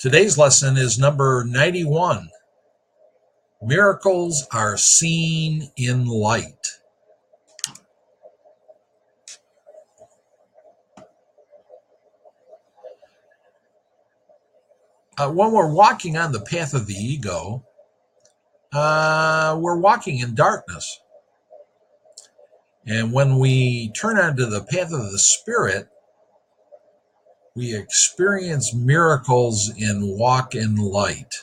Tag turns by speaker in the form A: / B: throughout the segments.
A: Today's lesson is number 91. Miracles are seen in light. When we're walking on the path of the ego, we're walking in darkness. And when we turn onto the path of the spirit, we experience miracles and walk in light.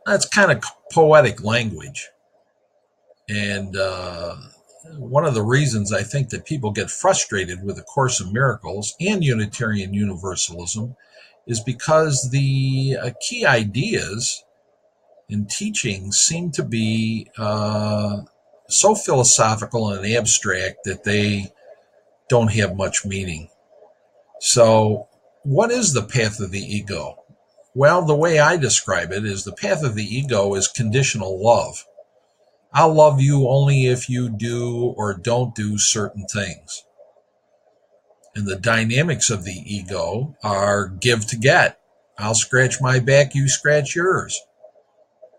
A: That's kind of poetic language. And one of the reasons I think that people get frustrated with the Course in Miracles and Unitarian Universalism is because the key ideas and teachings seem to be so philosophical and abstract that they don't have much meaning. So, what is the path of the ego? Well, the way I describe it is the path of the ego is conditional love. I'll love you only if you do or don't do certain things. And the dynamics of the ego are give to get. I'll scratch my back, you scratch yours.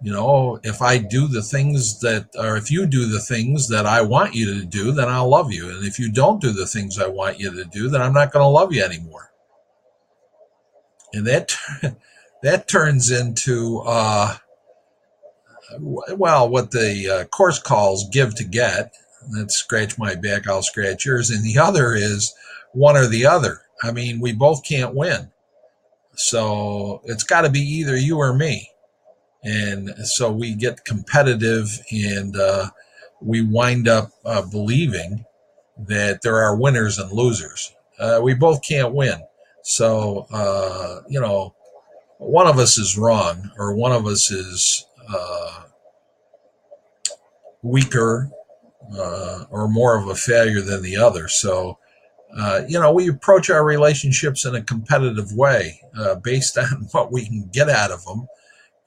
A: You know, if I do the things if you do the things that I want you to do, then I'll love you. And if you don't do the things I want you to do, then I'm not going to love you anymore. And that turns into, what the Course calls give to get. That's scratch my back, I'll scratch yours. And the other is one or the other. I mean, we both can't win. So it's got to be either you or me. And so we get competitive and we wind up believing that there are winners and losers. We both can't win. So, one of us is wrong or one of us is weaker or more of a failure than the other. So, we approach our relationships in a competitive way based on what we can get out of them.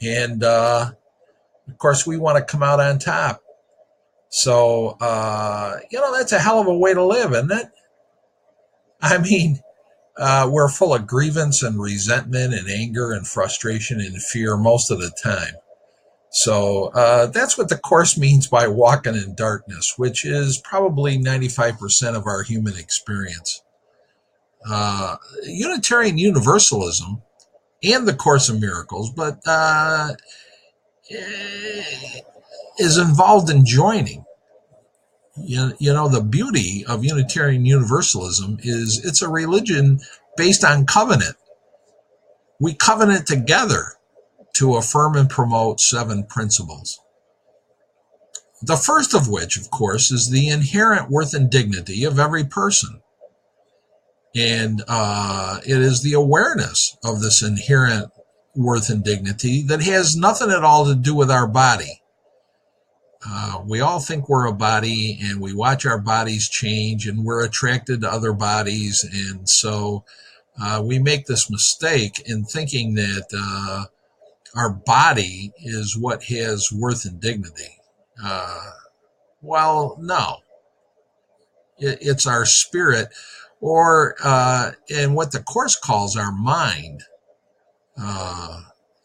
A: And, of course, we want to come out on top. So, that's a hell of a way to live, isn't it? I mean, we're full of grievance and resentment and anger and frustration and fear most of the time. So that's what the Course means by walking in darkness, which is probably 95% of our human experience. Unitarian Universalism and the Course in Miracles, but is involved in joining. The beauty of Unitarian Universalism is it's a religion based on covenant. We covenant together to affirm and promote 7 principles. The first of which, of course, is the inherent worth and dignity of every person. And it is the awareness of this inherent worth and dignity that has nothing at all to do with our body. We all think we're a body and we watch our bodies change and we're attracted to other bodies. And so we make this mistake in thinking that our body is what has worth and dignity. No. It's our spirit or and what the Course calls our mind.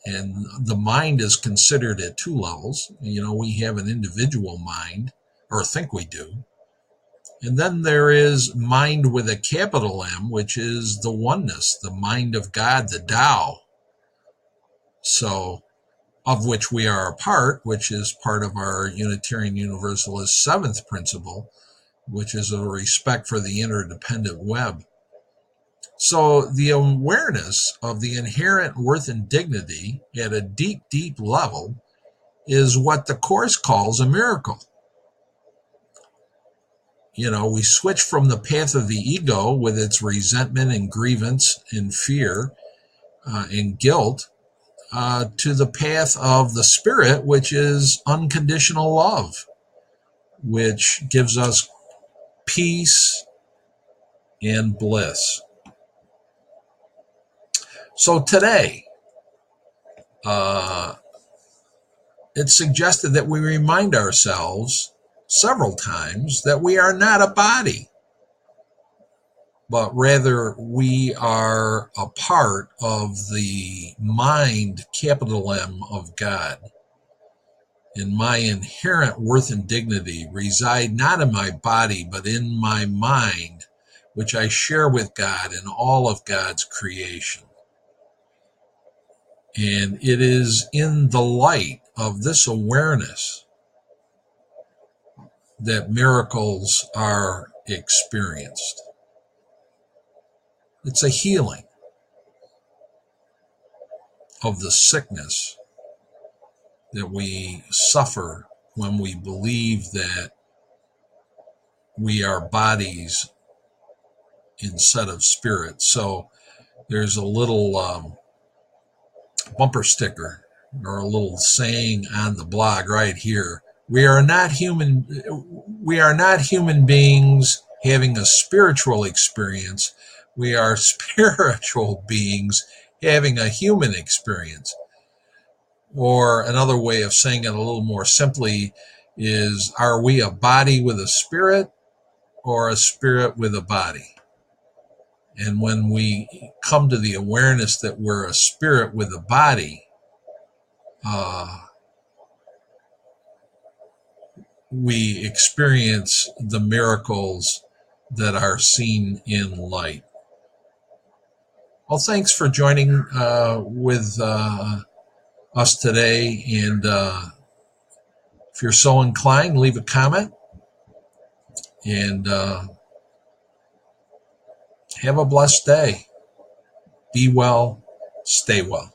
A: And the mind is considered at 2 levels. We have an individual mind, or think we do. And then there is mind with a capital M, which is the oneness, the mind of God, the Tao. So, of which we are a part, which is part of our Unitarian Universalist 7th principle, which is a respect for the interdependent web. So the awareness of the inherent worth and dignity at a deep, deep level is what the Course calls a miracle. We switch from the path of the ego with its resentment and grievance and fear and guilt to the path of the spirit, which is unconditional love, which gives us peace and bliss. So today, it's suggested that we remind ourselves several times that we are not a body. but rather we are a part of the mind, capital M, of God. And my inherent worth and dignity reside not in my body, but in my mind, which I share with God and all of God's creation. And it is in the light of this awareness that miracles are experienced. It's a healing of the sickness that we suffer when we believe that we are bodies instead of spirits. So there's a little bumper sticker or a little saying on the blog right here. We are not human beings having a spiritual experience. We are spiritual beings having a human experience. Or another way of saying it a little more simply is, are we a body with a spirit or a spirit with a body? And when we come to the awareness that we're a spirit with a body, we experience the miracles that are seen in light. Well, thanks for joining with us today. And if you're so inclined, leave a comment and have a blessed day. Be well, stay well.